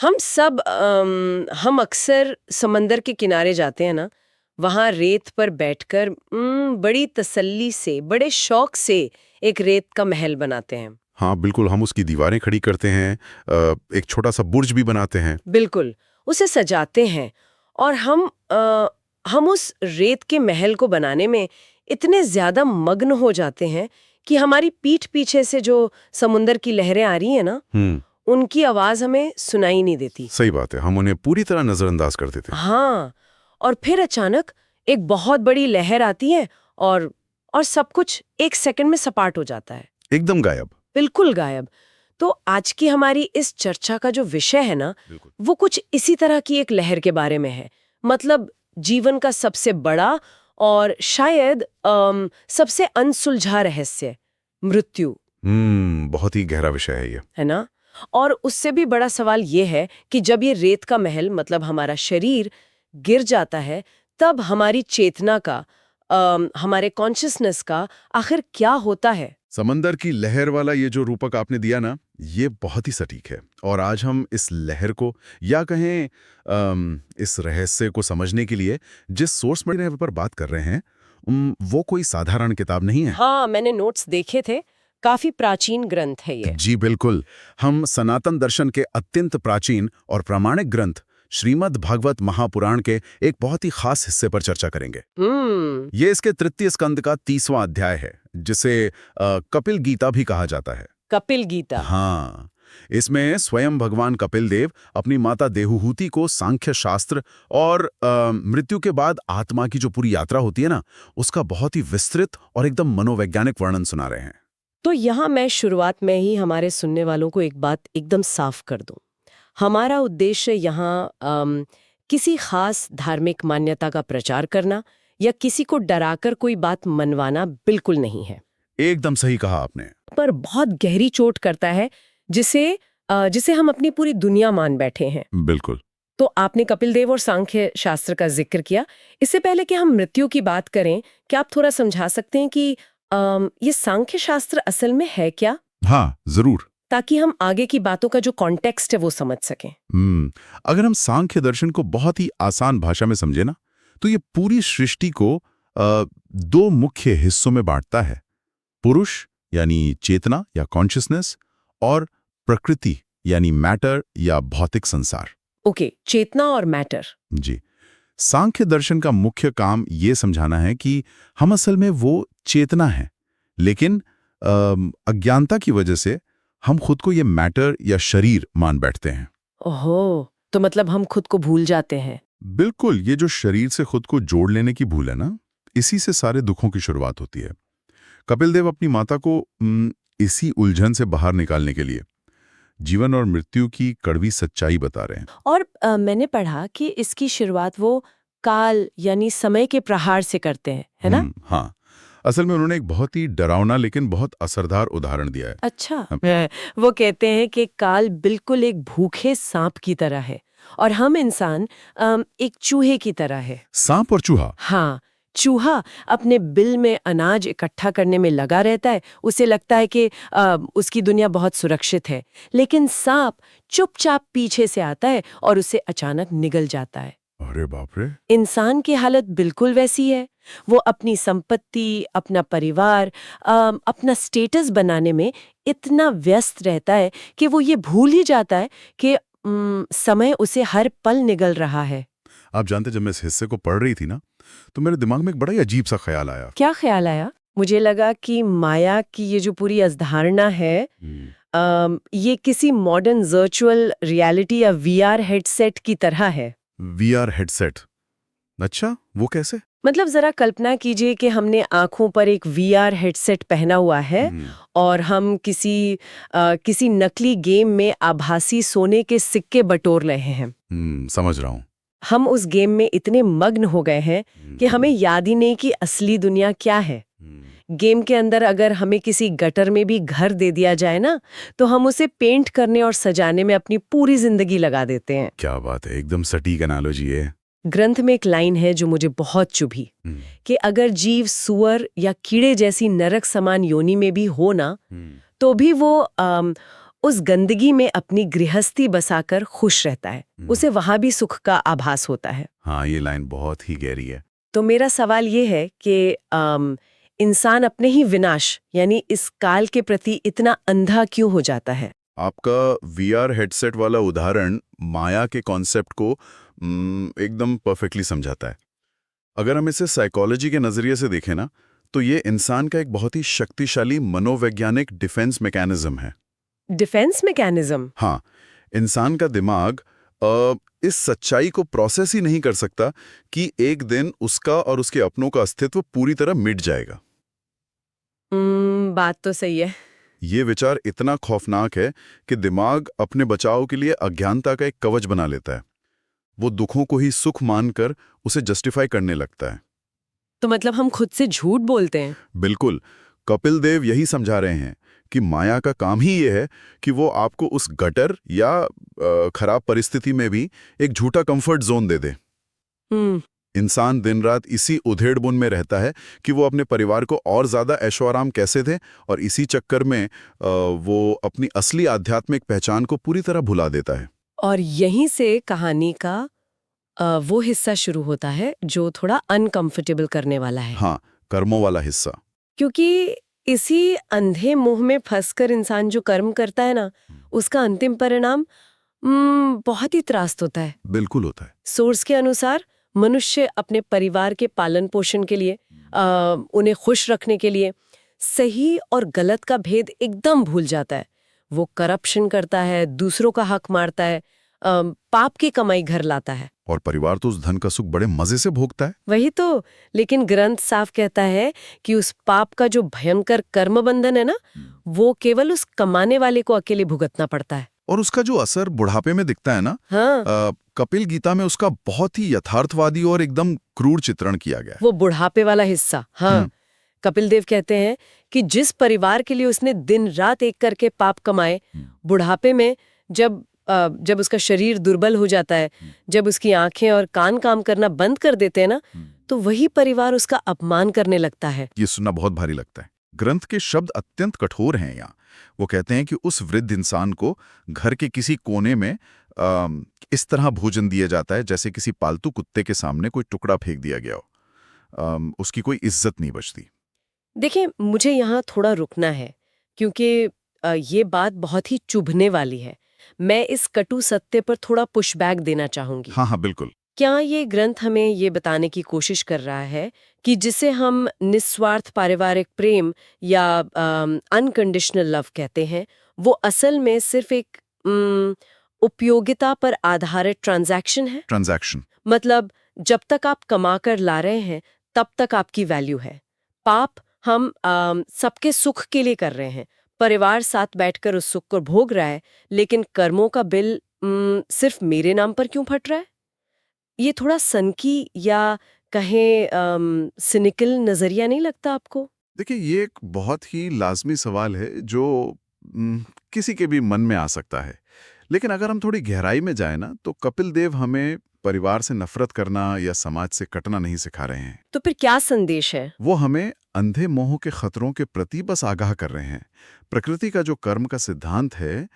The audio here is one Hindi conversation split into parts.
हम अक्सर समंदर के किनारे जाते हैं ना, वहाँ रेत पर बैठकर बड़ी तसल्ली से, बड़े शौक से एक रेत का महल बनाते हैं। हाँ बिल्कुल, हम उसकी दीवारें खड़ी करते हैं, एक छोटा सा बुर्ज भी बनाते हैं। बिल्कुल, उसे सजाते हैं और हम उस रेत के महल को बनाने में इतने ज्यादा मग्न हो जाते हैं कि हमारी पीठ पीछे से जो समुंदर की लहरें आ रही हैं ना, उनकी आवाज हमें सुनाई नहीं देती। सही बात है, हम उन्हें पूरी तरह नजरअंदाज कर देते हैं। हाँ, और फिर अचानक एक बहुत बड़ी लहर आती है और सब कुछ एक सेकंड में सपाट हो जाता है, एकदम गायब। बिल्कुल गायब। तो आज की हमारी इस चर्चा का जो विषय है ना, वो कुछ इसी तरह की एक लहर के बारे में है। मतलब जीवन का सबसे बड़ा और शायद सबसे अनसुलझा रहस्य, मृत्यु। बहुत ही गहरा विषय है ये, है ना? और उससे भी बड़ा सवाल ये है कि जब ये रेत का महल, मतलब हमारा शरीर, गिर जाता है, तब हमारी चेतना का, हमारे कॉन्शियसनेस का आखिर क्या होता है? समंदर की लहर वाला ये जो रूपक आपने दिया ना, ये बहुत ही सटीक है। और आज हम इस लहर को, या कहें इस रहस्य को समझने के लिए जिस सोर्स मटेरियल पर बात कर रहे हैं, वो कोई साधारण किताब नहीं है। हाँ, मैंने नोट्स देखे थे, काफी प्राचीन ग्रंथ है ये। जी बिल्कुल, हम सनातन दर्शन के अत्यंत प्राचीन और प्रामाणिक ग्रंथ श्रीमद् भागवत महापुराण के एक बहुत ही खास हिस्से पर चर्चा करेंगे। ये इसके तृतीय स्कंद का 30वां अध्याय है, जिसे कपिल गीता भी कहा जाता है। कपिल गीता? हाँ, इसमें स्वयं भगवान कपिल देव अपनी माता देवहूति को सांख्य शास्त्र और मृत्यु के बाद आत्मा की जो पूरी यात्रा होती है ना, उसका बहुत ही विस्तृत और एकदम मनोवैज्ञानिक वर्णन सुना रहे हैं। तो यहाँ मैं शुरुआत में ही हमारे सुनने वालों को एक बात एकदम साफ कर दूं। हमारा उद्देश्य यहाँ किसी खास धार्मिक मान्यता का प्रचार करना या किसी को डराकर कोई बात मनवाना बिल्कुल नहीं है। एकदम सही कहा आपने। पर बहुत गहरी चोट करता है, जिसे हम अपनी पूरी दुनिया मान बैठे हैं। बिल्कुल। तो आपने कपिल देव और सांख्य शास्त्र का जिक्र किया। इससे पहले कि हम मृत्यु की बात करें, क्या आप थोड़ा समझा सकते हैं कि ये सांख्य शास्त्र असल में है क्या? हाँ जरूर, ताकि हम आगे की बातों का जो कॉन्टेक्स्ट है वो समझ सकें। अगर हम सांख्य दर्शन को बहुत ही आसान भाषा में समझे ना, तो ये पूरी सृष्टि को दो मुख्य हिस्सों में बांटता है। पुरुष यानी चेतना या कॉन्शियसनेस, और प्रकृति यानी मैटर या भौतिक संसार। ओके, चेतना और मैटर। जी, सांख्य दर्शन का मुख्य काम ये समझाना है कि हम असल में वो चेतना है, लेकिन अज्ञानता की वजह से हम खुद को ये मैटर या शरीर मान बैठते हैं। ओहो, तो मतलब हम खुद को भूल जाते हैं। बिल्कुल, ये जो शरीर से खुद को जोड़ लेने की भूल है ना, इसी से सारे दुखों की शुरुआत होती है। कपिल देव अपनी माता को इसी उलझन से बाहर निकालने के लिए जीवन और मृत्यु की कड़वी सच्चाई बता रहे हैं। और मैंने पढ़ा कि इसकी शुरुआत वो काल यानी समय के प्रहार से करते हैं, है ना? हाँ, असल में उन्होंने एक बहुत ही डरावना लेकिन बहुत असरदार उदाहरण दिया है। अच्छा, वो कहते हैं कि काल बिल्कुल एक भूखे सांप की तरह है और हम इंसान एक चूहे की तरह है। सांप और चूहा? हाँ, चूहा अपने बिल में अनाज इकट्ठा करने में लगा रहता है, उसे लगता है कि उसकी दुनिया बहुत सुरक्षित है, लेकिन सांप चुपचाप पीछे से आता है और उसे अचानक निगल जाता है। अरे बाप रे! इंसान की हालत बिल्कुल वैसी है। वो अपनी संपत्ति, अपना परिवार, अपना स्टेटस बनाने में इतना व्यस्त रहता है कि वो ये भूल ही जाता है कि समय उसे हर पल निगल रहा है। आप जानते, जब मैं इस हिस्से को पढ़ रही थी ना, तो मेरे दिमाग में एक बड़ा ही अजीब सा ख्याल आया। क्या ख्याल आया? मुझे लगा कि माया की ये जो पूरी अवधारणा है, ये किसी मॉडर्न वर्चुअल रियलिटी या वीआर हेडसेट की तरह है। VR headset? अच्छा, वो कैसे? मतलब जरा कल्पना कीजिए कि हमने आंखों पर एक वीआर हेडसेट पहना हुआ है और हम किसी नकली गेम में आभासी सोने के सिक्के बटोर रहे हैं। समझ रहा हूँ। हम उस गेम में इतने मग्न हो गए हैं कि हमें याद ही नहीं कि असली दुनिया क्या है। गेम के अंदर अगर हमें किसी गटर में भी घर दे दिया जाए ना, तो हम उसे पेंट करने और सजाने में अपनी पूरी जिंदगी लगा देते हैं। क्या बात है, एकदम सटीक एनालॉजी है। ग्रंथ में एक लाइन है जो मुझे बहुत चुभी, कि अगर जीव सुअर या कीड़े जैसी नरक समान योनि में भी हो ना, तो भी वो उस गंदगी में अपनी गृहस्थी बसाकर खुश रहता है। उसे वहां भी सुख का आभास होता है। हाँ, ये लाइन बहुत ही गहरी है। तो मेरा सवाल ये है कि इंसान अपने ही विनाश यानी इस काल के प्रति इतना अंधा क्यों हो जाता है? आपका वीआर हेडसेट वाला उदाहरण माया के कॉन्सेप्ट को एकदम परफेक्टली समझाता है। अगर हम इसे साइकोलॉजी के नजरिए से देखें ना, तो ये इंसान का एक बहुत ही शक्तिशाली मनोवैज्ञानिक डिफेंस मैकेनिज्म है। Defence mechanism? हाँ, इंसान का दिमाग इस सच्चाई को प्रोसेस ही नहीं कर सकता कि एक दिन उसका और उसके अपनों का अस्तित्व पूरी तरह मिट जाएगा। बात तो सही है। ये विचार इतना खौफनाक है कि दिमाग अपने बचाव के लिए अज्ञानता का एक कवच बना लेता है। वो दुखों को ही सुख मानकर उसे जस्टिफाई करने लगता है। तो मतलब हम खुद से झूठ बोलते हैं? बिल्कुल। कपिल देव यही समझा रहे हैं कि माया का काम ही ये है कि वो आपको उस गटर या खराब परिस्थिति में भी एक झूठा कंफर्ट जोन दे दे। इंसान दिन रात इसी उधेड़-बुन में रहता है कि वो अपने परिवार को और ज्यादा ऐशो-आराम कैसे दे, और इसी चक्कर में वो अपनी असली आध्यात्मिक पहचान को पूरी तरह भुला देता है। और यहीं से कहानी का वो हिस्सा शुरू होता है जो थोड़ा अनकंफर्टेबल करने वाला है। हाँ, कर्मों वाला हिस्सा। क्योंकि इसी अंधे मोह में फंसकर इंसान जो कर्म करता है ना, उसका अंतिम परिणाम बहुत ही त्रास्त होता है। बिल्कुल होता है। सोर्स के अनुसार मनुष्य अपने परिवार के पालन पोषण के लिए, उन्हें खुश रखने के लिए सही और गलत का भेद एकदम भूल जाता है। वो करप्शन करता है, दूसरों का हक मारता है, पाप की कमाई घर लाता है। और परिवार तो उस धन का सुख बड़े मजे से भोगता है। वही तो। लेकिन ग्रंथ साफ कहता है कि उस पाप का जो भयंकर कर्म बंधन है ना, वो केवल उस कमाने वाले को अकेले भुगतना पड़ता है। और उसका जो असर बुढ़ापे में दिखता है ना, हाँ। कपिल गीता में उसका बहुत ही यथार्थवादी और एकदम क्रूर चित्रण किया गया है। वो बुढ़ापे वाला हिस्सा, हाँ। कपिल देव कहते हैं कि जिस परिवार के लिए उसने दिन रात एक करके पाप कमाए, बुढ़ापे में जब उसका शरीर दुर्बल हो जाता है, जब उसकी आंखें और कान काम करना बंद कर देते हैं ना, तो वही परिवार उसका अपमान करने लगता है। ये सुनना बहुत भारी लगता है। ग्रंथ के शब्द अत्यंत कठोर हैं यहाँ। वो कहते हैं कि उस वृद्ध इंसान को घर के किसी कोने में इस तरह भोजन दिया जाता है जैसे किसी पालतू कुत्ते के सामने कोई टुकड़ा फेंक दिया गया हो। उसकी कोई इज्जत नहीं बचती। देखिए, मुझे यहाँ थोड़ा रुकना है, क्योंकि ये बात बहुत ही चुभने वाली है। मैं इस कटु सत्य पर थोड़ा पुशबैक देना चाहूंगी। हाँ, बिल्कुल। क्या ये ग्रंथ हमें ये बताने की कोशिश कर रहा है कि जिसे हम निस्वार्थ पारिवारिक प्रेम या अनकंडीशनल लव कहते हैं, वो असल में सिर्फ एक उपयोगिता पर आधारित ट्रांजैक्शन है? ट्रांजैक्शन मतलब जब तक आप कमा कर ला रहे हैं, तब तक आपकी वैल्यू है। पाप हम सबके सुख के लिए कर रहे हैं, परिवार साथ बैठकर उस सुख को भोग रहा है, लेकिन कर्मों का बिल सिर्फ मेरे नाम पर क्यों फट रहा है? ये थोड़ा सनकी या कहें सिनिकल नजरिया नहीं लगता आपको? देखिए, ये एक बहुत ही लाजमी सवाल है जो किसी के भी मन में आ सकता है। लेकिन अगर हम थोड़ी गहराई में जाए ना, तो कपिल देव हमें परिवार से नफरत करना या समाज से कटना नहीं सिखा रहे हैं। तो फिर क्या संदेश है? वो हमें अंधे मोह के खतरों के प्रति बस आगाह कर रहे हैं। प्रकृति का जो कर्म का सिद्धांत है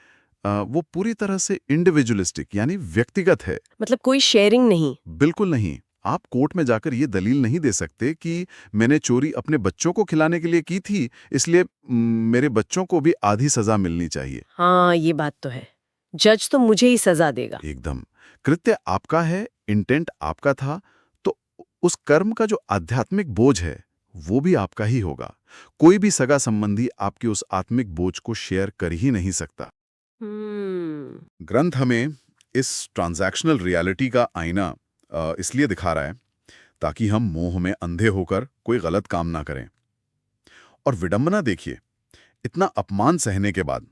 वो पूरी तरह से इंडिविजुअलिस्टिक यानी व्यक्तिगत है। मतलब कोई शेयरिंग नहीं? बिल्कुल नहीं। आप कोर्ट में जाकर ये दलील नहीं दे सकते कि मैंने चोरी अपने बच्चों को खिलाने के लिए की थी, इसलिए मेरे बच्चों को भी आधी सजा मिलनी चाहिए। हाँ, ये बात तो है। जज तो मुझे ही सजा देगा। एकदम। कृत्य आपका है, इंटेंट आपका था, तो उस कर्म का जो आध्यात्मिक बोझ है वो भी आपका ही होगा। कोई भी सगा संबंधी आपके उस आत्मिक बोझ को शेयर कर ही नहीं सकता। ग्रंथ हमें इस ट्रांजैक्शनल रियलिटी का आईना इसलिए दिखा रहा है ताकि हम मोह में अंधे होकर कोई गलत काम ना करें। और विडंबना देखिए, इतना अपमान सहने के बाद,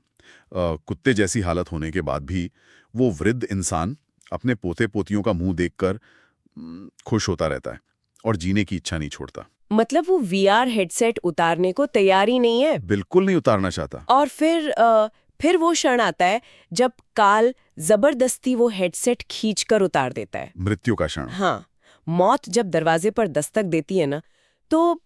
कुत्ते जैसी हालत होने के बाद भी वो वृद्ध इंसान अपने पोते पोतियों का मुंह देखकर खुश होता रहता है और जीने की इच्छा नहीं छोड़ता। मतलब वो वीआर हेडसेट उतारने को तैयार ही नहीं है? बिल्कुल नहीं उतारना चाहता। और फिर वो क्षण आता है जब काल जबरदस्ती वो हेडसेट खींचकर उतार देता है। मृत्यु का क्षण। हाँ, मौत जब दरवाजे पर दस्तक देती है ना, तो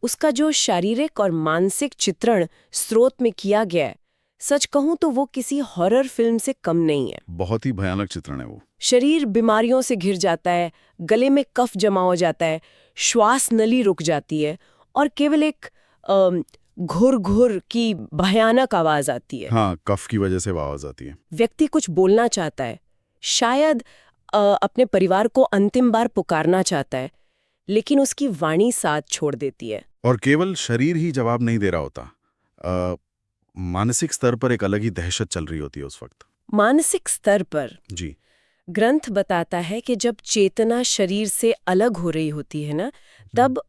उसका जो शारीरिक और मानसिक चित्रण स्रोत में किया गया है, सच कहूं तो वो किसी हॉरर फिल्म से कम नहीं है। बहुत ही भयानक चित्रण है वो। शरीर बीमारियों से घिर जाता है, गले में कफ जमा हो जाता है, श्वास नली रुक जाती है और केवल एक घुर घुर की भयानक आवाज आती है। हाँ, कफ की वजह से आवाज आती है। व्यक्ति कुछ बोलना चाहता है, शायद अपने परिवार को अंतिम बार पुकारना चाहता है, लेकिन उसकी वाणी साथ छोड़ देती है। और केवल शरीर ही जवाब नहीं दे रहा होता, मानसिक स्तर पर एक अलग ही दहशत चल रही होती है उस वक्त। मानसिक स्तर पर जी। ग्रंथ बताता है कि जब चेतना शरीर से अलग हो रही होती है ना, तब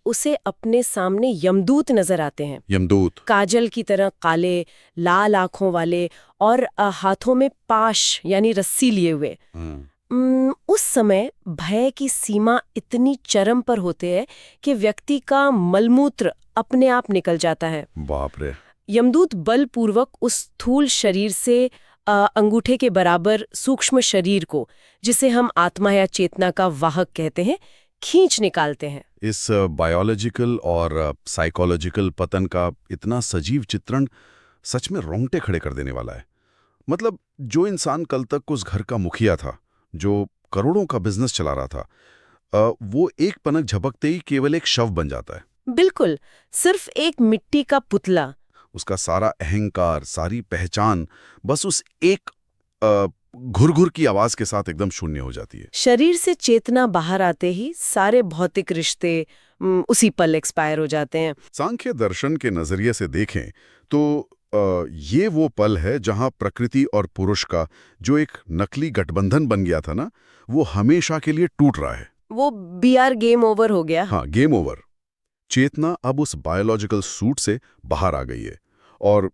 उसे अपने सामने यमदूत नजर आते हैं। यमदूत काजल की तरह काले, लाल आंखों वाले और हाथों में पाश यानी रस्सी लिए हुए। उस समय भय की सीमा इतनी चरम पर होते है कि व्यक्ति का मलमूत्र अपने आप निकल जाता है। बाप रे। यमदूत बलपूर्वक उस स्थूल शरीर से अंगूठे के बराबर सूक्ष्म शरीर को, जिसे हम आत्मा या चेतना का वाहक कहते हैं, खींच निकालते हैं। इस बायोलॉजिकल और साइकोलॉजिकल पतन का इतना सजीव चित्रण सच में रोंगटे खड़े कर देने वाला है। मतलब जो इंसान कल तक उस घर का मुखिया था, जो करोड़ों का बिजनेस चला रहा था, वो एक पनक झपकते ही केवल एक शव बन जाता है। बिल्कुल, सिर्फ एक मिट्टी का पुतला। उसका सारा अहंकार, सारी पहचान बस उस एक घुर-घुर की आवाज के साथ एकदम शून्य हो जाती है। शरीर से चेतना बाहर आते ही सारे भौतिक रिश्ते उसी पल एक्सपायर हो जाते हैं। सांख्य दर्शन के नजरिए से देखें तो ये वो पल है जहां प्रकृति और पुरुष का जो एक नकली गठबंधन बन गया था ना, वो हमेशा के लिए टूट रहा है। वो बीआर गेम ओवर हो गया। हाँ, गेम ओवर। चेतना अब उस बायोलॉजिकल सूट से बाहर आ गई है और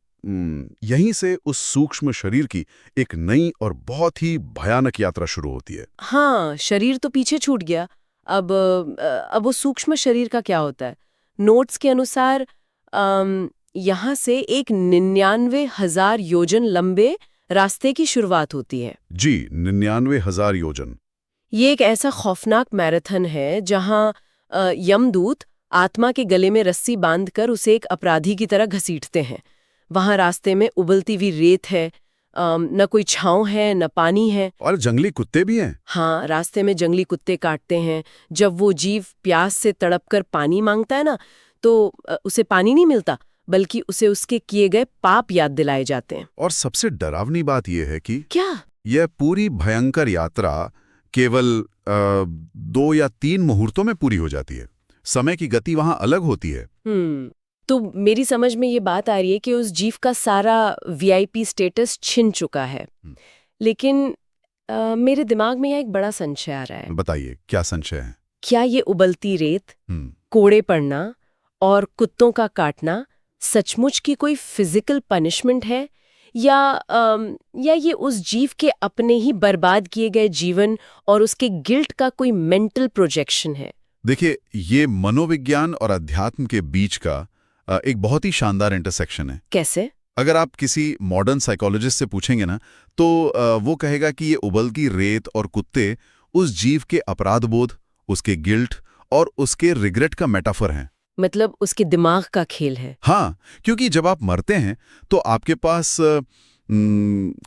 यहीं से उस सूक्ष्म शरीर की एक नई और बहुत ही भयानक यात्रा शुरू होती है। हाँ, शरीर तो पीछे छूट गया। अब वो सूक्ष्म शरीर का क्या होता है? नोट्स के अनुसार यहाँ से एक 99,000 योजन लंबे रास्ते की शुरुआत होती है। जी, 99,000 योजन। ये एक ऐसा खौफनाक मैराथन है जहाँ यमदूत आत्मा के गले में रस्सी बांधकर उसे एक अपराधी की तरह घसीटते हैं। वहाँ रास्ते में उबलती हुई रेत है, न कोई छांव है, न पानी है। और जंगली कुत्ते भी हैं। हाँ, रास्ते में जंगली कुत्ते काटते हैं। जब वो जीव प्यास से तड़पकर पानी मांगता है ना, तो उसे पानी नहीं मिलता, बल्कि उसे उसके किए गए पाप याद दिलाए जाते हैं। और सबसे डरावनी बात यह है कि क्या यह पूरी भयंकर यात्रा केवल 2 या 3 मुहूर्तों में पूरी हो जाती है। समय की गति वहां अलग होती है। तो मेरी समझ में ये बात आ रही है कि उस जीव का सारा वीआईपी स्टेटस छिन चुका है। लेकिन मेरे दिमाग में यह एक बड़ा संशय आ रहा है। बताइए, क्या संशय है? क्या ये उबलती रेत, कोड़े पड़ना और कुत्तों का काटना सचमुच की कोई फिजिकल पनिशमेंट है, या ये उस जीव के अपने ही बर्बाद किए गए जीवन और उसके गिल्ट का कोई मेंटल प्रोजेक्शन है? देखिए, ये मनोविज्ञान और अध्यात्म के बीच का एक बहुत ही शानदार इंटरसेक्शन है। कैसे? अगर आप किसी मॉडर्न साइकोलॉजिस्ट से पूछेंगे ना, तो वो कहेगा कि ये उबलती रेत और कुत्ते उस जीव के अपराध बोध, उसके गिल्ट और उसके रिग्रेट का मेटाफर हैं। मतलब उसके दिमाग का खेल है। हाँ, क्योंकि जब आप मरते हैं तो आपके पास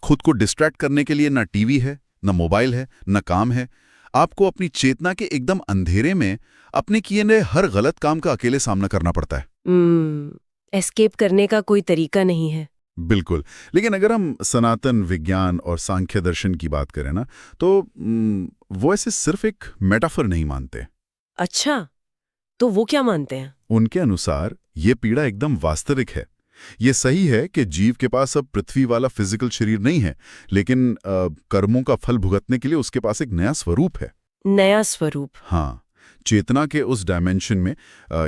खुद को डिस्ट्रैक्ट करने के लिए ना टीवी है, ना मोबाइल है, ना काम है। आपको अपनी चेतना के एकदम अंधेरे में अपने किए गए हर गलत काम का अकेले सामना करना पड़ता है। एस्केप करने का कोई तरीका नहीं है। बिल्कुल। लेकिन अगर हम सनातन विज्ञान और सांख्य दर्शन की बात करें ना, तो वो ऐसे सिर्फ एक मेटाफर नहीं मानते। अच्छा, तो वो क्या मानते हैं? उनके अनुसार ये पीड़ा एकदम वास्तविक है। ये सही है कि जीव के पास अब पृथ्वी वाला फिजिकल शरीर नहीं है, लेकिन कर्मों का फल भुगतने के लिए उसके पास एक नया स्वरूप है। नया स्वरूप? हाँ, चेतना के उस डायमेंशन में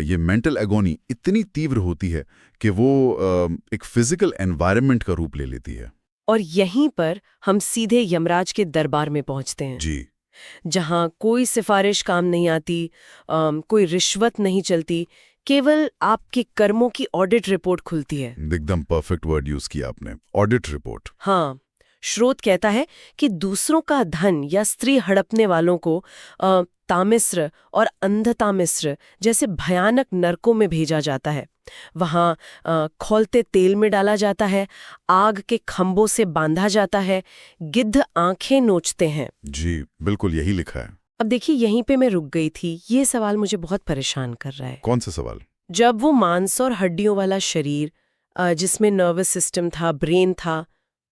ये मेंटल एगोनी इतनी तीव्र होती है कि वो एक फिजिकल एनवायरनमेंट का रूप ले लेती है। और यहीं पर हम सीधे यमराज के दरबार में पहुंचते हैं। जी। जहां कोई सिफारिश काम नहीं आती, कोई रिश्वत नहीं चलती, केवल आपके कर्मों की ऑडिट रिपोर्ट खुलती है। एकदम परफेक्ट वर्ड यूज किया आपने, ऑडिट रिपोर्ट। हाँ, स्रोत कहता है कि दूसरों का धन या स्त्री हड़पने वालों को तामिस्र और अंधतामिस्र जैसे भयानक नरकों में भेजा जाता है। वहाँ खौलते तेल में डाला जाता है, आग के खंभों से बांधा जाता है, गिद्ध आंखें नोचते हैं। जी बिल्कुल यही लिखा है। अब देखिए, यहीं पे मैं रुक गई थी। ये सवाल मुझे बहुत परेशान कर रहा है। कौन सा सवाल? जब वो मांस और हड्डियों वाला शरीर, जिसमें नर्वस सिस्टम था, ब्रेन था,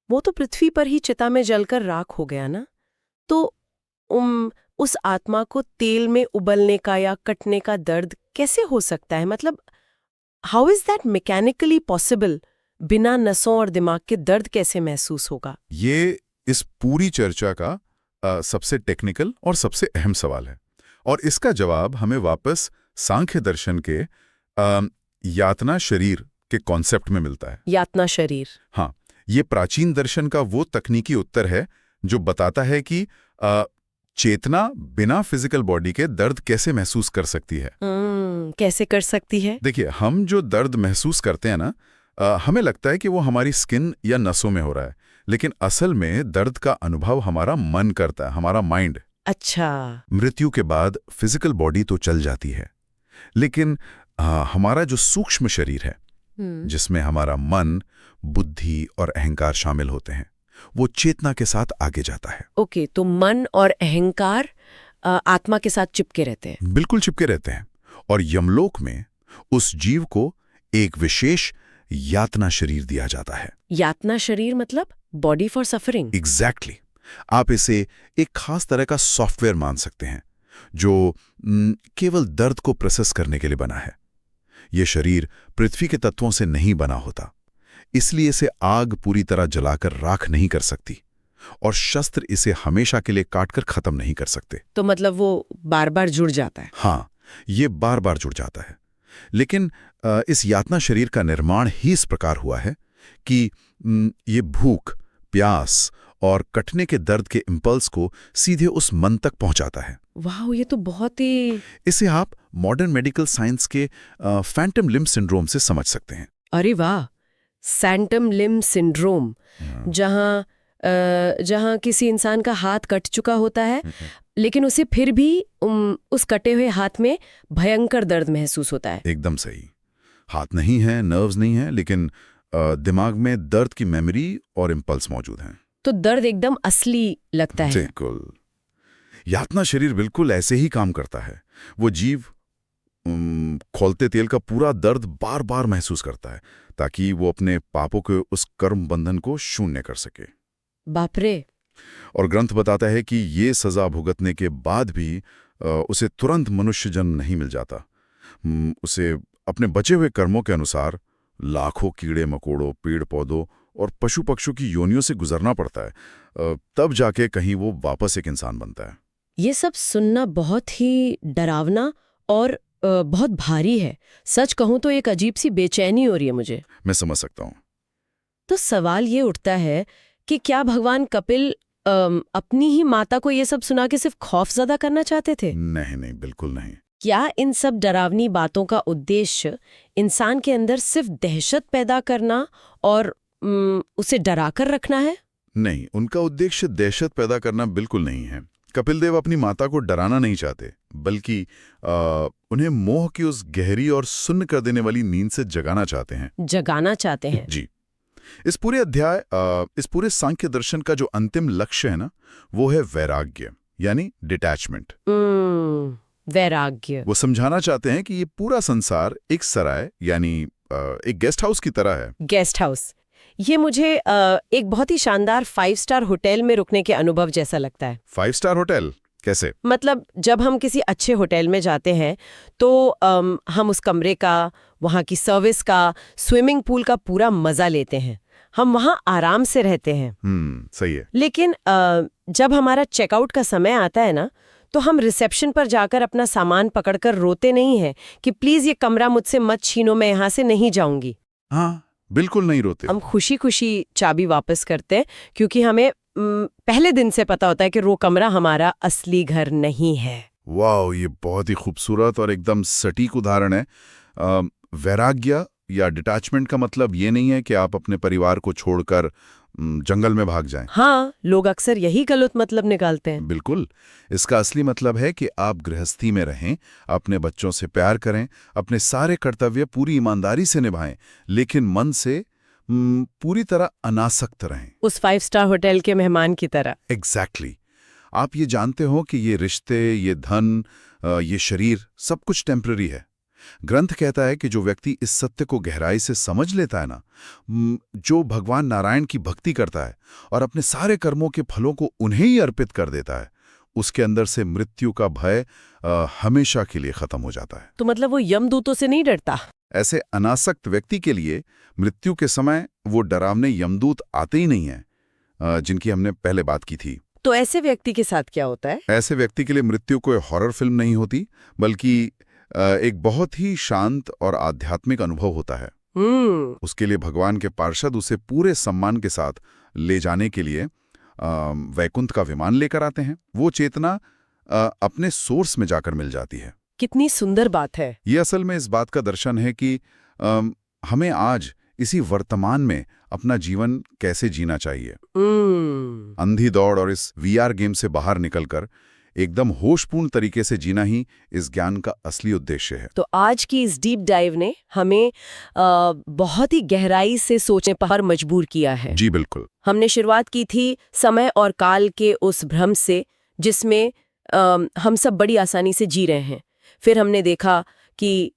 वो तो पृथ्वी पर ही चिता में जलकर राख हो गया ना, तो उस आत्मा को तेल में उबलने का या कटने का दर्द कैसे हो सकता है? मतलब how is that mechanically possible? बिना नसों और दिमाग के दर्द कैसे महसूस होगा? ये इस पूरी चर्चा का सबसे टेक्निकल और सबसे अहम सवाल है, और इसका जवाब हमें वापस सांख्य दर्शन के यातना शरीर के कॉन्सेप्ट में मिलता है। यातना शरीर? हाँ, ये प्राचीन दर्शन का वो तकनीकी उत्तर है जो बताता है कि चेतना बिना फिजिकल बॉडी के दर्द कैसे महसूस कर सकती है। कैसे कर सकती है? देखिए, हम जो दर्द महसूस करते हैं ना, हमें लगता है कि वो हमारी स्किन या नसों में हो रहा है, लेकिन असल में दर्द का अनुभव हमारा मन करता है, हमारा माइंड। अच्छा। मृत्यु के बाद फिजिकल बॉडी तो चल जाती है, लेकिन हमारा जो सूक्ष्म शरीर है, जिसमें हमारा मन, बुद्धि और अहंकार शामिल होते हैं, वो चेतना के साथ आगे जाता है। ओके, तो मन और अहंकार आत्मा के साथ चिपके रहते हैं? बिल्कुल चिपके रहते हैं, और यमलोक में उस जीव को एक विशेष यातना शरीर दिया जाता है। यातना शरीर मतलब बॉडी फॉर सफरिंग? एग्जैक्टली। आप इसे एक खास तरह का सॉफ्टवेयर मान सकते हैं जो केवल दर्द को प्रोसेस करने के लिए बना है। ये शरीर पृथ्वी के तत्वों से नहीं बना होता, इसलिए इसे आग पूरी तरह जलाकर राख नहीं कर सकती, और शस्त्र इसे हमेशा के लिए काटकर खत्म नहीं कर सकते। तो मतलब वो बार बार जुड़ जाता है? हाँ, ये बार बार जुड़ जाता है। लेकिन इस यातना शरीर का निर्माण ही इस प्रकार हुआ है कि ये भूख, प्यास और कटने के दर्द के इंपल्स को सीधे उस मन तक पहुंचाता है। वाह, ये तो बहुत ही... इसे आप मॉडर्न मेडिकल साइंस के फैंटम लिम्ब सिंड्रोम से समझ सकते हैं। अरे वाह, फैंटम लिम्ब सिंड्रोम, जहां किसी इंसान का हाथ कट चुका होता है, लेकिन उसे फिर भी उस कटे हुए हाथ में भयंकर दर्द महसूस होता है। एकदम सही। हाथ नहीं है, नर्व्स नहीं है, लेकिन दिमाग में दर्द की मेमोरी और इंपल्स मौजूद हैं। तो दर्द एकदम असली लगता है। बिल्कुल। यातना शरीर बिल्कुल ऐसे ही काम करता है। वो जीव खौलते तेल का पूरा दर्द बार बार महसूस करता है, ताकि वो अपने पापों के उस कर्म बंधन को शून्य कर सके। बाप रे। और ग्रंथ बताता है कि ये सजा भुगतने के बाद भी उसे तुरंत मनुष्य जन्म नहीं मिल जाता। उसे अपने बचे हुए कर्मों के अनुसार लाखों कीड़े मकोड़ों, पेड़ पौधों और पशु पक्षियों की योनियों से गुजरना पड़ता है, तब जाके कहीं वो वापस एक इंसान बनता है। ये सब सुनना बहुत ही डरावना और बहुत भारी है। सच कहूं तो एक अजीब सी बेचैनी हो रही है मुझे। मैं समझ सकता हूँ। तो सवाल ये उठता है कि क्या भगवान कपिल अपनी ही माता को ये सब सुना के सिर्फ खौफजदा करना चाहते थे? नहीं नहीं, बिल्कुल नहीं। क्या इन सब डरावनी बातों का उद्देश्य इंसान के अंदर सिर्फ दहशत पैदा करना और उसे डराकर रखना है? नहीं, उनका उद्देश्य दहशत पैदा करना बिल्कुल नहीं है। कपिल देव अपनी माता को डराना नहीं चाहते, बल्कि उन्हें मोह की उस गहरी और सुन्न कर देने वाली नींद से जगाना चाहते हैं। जगाना चाहते हैं? जी। इस पूरे अध्याय, इस पूरे सांख्य दर्शन का जो अंतिम लक्ष्य है ना, वो है वैराग्य, यानी डिटैचमेंट। वैराग्य। वो समझाना चाहते हैं कि ये पूरा संसार एक सराय यानी एक गेस्ट हाउस की तरह है। गेस्ट हाउस, ये मुझे एक बहुत ही शानदार 5 स्टार होटल में रुकने के अनुभव जैसा लगता है। 5 स्टार होटल कैसे? मतलब जब हम किसी अच्छे होटल में जाते हैं तो हम उस कमरे का, वहाँ की सर्विस का, स्विमिंग पूल का पूरा मजा लेते हैं। हम वहाँ आराम से रहते हैं। सही है। लेकिन जब हमारा चेकआउट का समय आता है ना, तो हम रिसेप्शन पर जाकर अपना सामान पकड़कर रोते नहीं हैं कि प्लीज ये कमरा मुझसे मत छीनो, मैं यहाँ से नहीं जाऊंगी। हाँ, बिल्कुल नहीं रोते। हम खुशी खुशी चाबी वापस करते हैं, क्योंकि हमें पहले दिन से पता होता है कि वो कमरा हमारा असली घर नहीं है। वाह, ये बहुत ही खूबसूरत और एकदम सटीक उदाहरण है। वैराग्य या डिटैचमेंट का मतलब ये नहीं है कि आप अपने परिवार को छोड़कर जंगल में भाग जाएं। हाँ, लोग अक्सर यही गलत मतलब निकालते हैं। बिल्कुल। इसका असली मतलब है कि आप गृहस्थी में रहें, अपने बच्चों से प्यार करें, अपने सारे कर्तव्य पूरी ईमानदारी से निभाएं, लेकिन मन से पूरी तरह अनासक्त रहें। उस 5 स्टार होटल के मेहमान की तरह। एग्जैक्टली। आप ये जानते हो कि ये रिश्ते, ये धन, ये शरीर सब कुछ टेम्पररी है। ग्रंथ कहता है कि जो व्यक्ति इस सत्य को गहराई से समझ लेता है ना, जो भगवान नारायण की भक्ति करता है और अपने सारे कर्मों के फलों को उन्हें ही अर्पित कर देता है, उसके अंदर से मृत्यु का भय हमेशा के लिए खत्म हो जाता है। तो मतलब वो यमदूतों से नहीं डरता? ऐसे अनासक्त व्यक्ति के लिए मृत्यु के समय वो डरावने यमदूत आते ही नहीं हैं, जिनकी हमने पहले बात की थी। तो ऐसे व्यक्ति के साथ क्या होता है? ऐसे व्यक्ति के लिए मृत्यु कोई हॉरर फिल्म नहीं होती, बल्कि एक बहुत ही शांत और आध्यात्मिक अनुभव होता है। उसके लिए भगवान के पार्षद उसे पूरे सम्मान के साथ ले जाने के लिए वैकुंठ का विमान लेकर आते हैं। वो चेतना अपने सोर्स में जाकर मिल जाती है। कितनी सुंदर बात है। ये असल में इस बात का दर्शन है कि हमें आज इसी वर्तमान में अपना जीवन कैसे जीना चाहिए। अंधी दौड़ और इस वीआर गेम से बाहर निकलकर एकदम होशपूर्ण तरीके से जीना ही इस ज्ञान का असली उद्देश्य है। तो आज की इस डीप डाइव ने हमें बहुत ही गहराई से सोचने पर मजबूर किया है। जी बिल्कुल। हमने शुरुआत की थी समय और काल के उस भ्रम से, जिसमें हम सब बड़ी आसानी से जी रहे हैं। फिर हमने देखा कि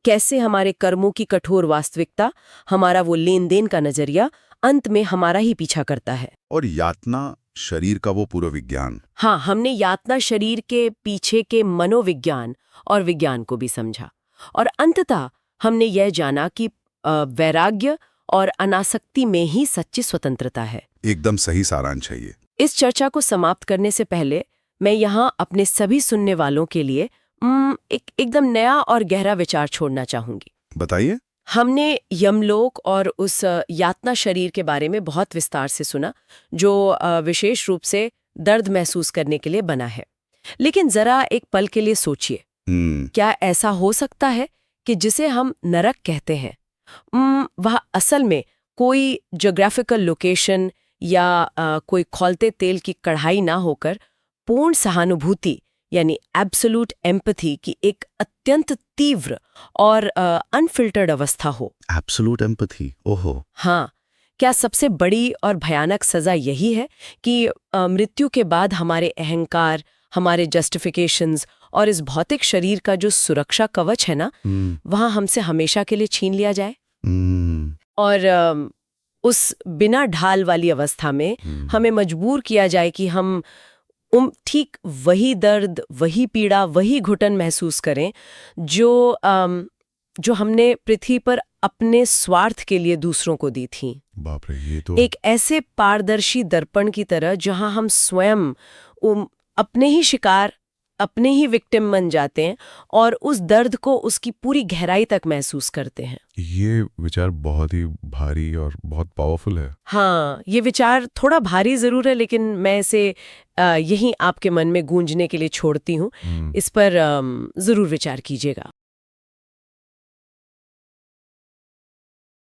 कैसे हमारे कर्मों की कठोर वास्तविकता, हमारा वो लेन देन का नजरिया अंत में हमारा ही पीछा करता है। और यातना शरीर का वो पूरा विज्ञान। हाँ, हमने यातना शरीर के पीछे के मनोविज्ञान और विज्ञान को भी समझा। और अंततः हमने यह जाना कि वैराग्य और अनासक्ति में ही सच्ची स्वतंत्रता है। एकदम सही सारांश है ये। इस चर्चा को समाप्त करने से पहले मैं यहाँ अपने सभी सुनने वालों के लिए एकदम नया और गहरा विचार छोड़ना चाहूंगी। बताइए। हमने यमलोक और उस यातना शरीर के बारे में बहुत विस्तार से सुना, जो विशेष रूप से दर्द महसूस करने के लिए बना है। लेकिन जरा एक पल के लिए सोचिए, क्या ऐसा हो सकता है कि जिसे हम नरक कहते हैं, वह असल में कोई ज्योग्राफिकल लोकेशन या कोई खौलते तेल की कढ़ाई ना होकर पूर्ण सहानुभूति यानी एब्सोल्यूट एम्पैथी की एक अत्यंत तीव्र और अनफिल्टर्ड अवस्था हो? एब्सोल्यूट एम्पैथी, ओहो। हाँ, क्या सबसे बड़ी और भयानक सजा यही है कि मृत्यु के बाद हमारे अहंकार, हमारे जस्टिफिकेशंस और इस भौतिक शरीर का जो सुरक्षा कवच है ना, वहाँ हमसे हमेशा के लिए छीन लिया जाए? और उस बिना ढाल वाली अवस्था में हमें मजबूर किया जाए कि हम ठीक वही दर्द, वही पीड़ा, वही घुटन महसूस करें जो हमने पृथ्वी पर अपने स्वार्थ के लिए दूसरों को दी थी। बाप रे, ये तो एक ऐसे पारदर्शी दर्पण की तरह जहां हम स्वयं अपने ही शिकार, अपने ही विक्टिम बन जाते हैं और उस दर्द को उसकी पूरी गहराई तक महसूस करते हैं। ये विचार बहुत ही भारी और बहुत पावरफुल है। हाँ, ये विचार थोड़ा भारी जरूर है, लेकिन मैं इसे यहीं आपके मन में गूंजने के लिए छोड़ती हूँ। इस पर जरूर विचार कीजिएगा।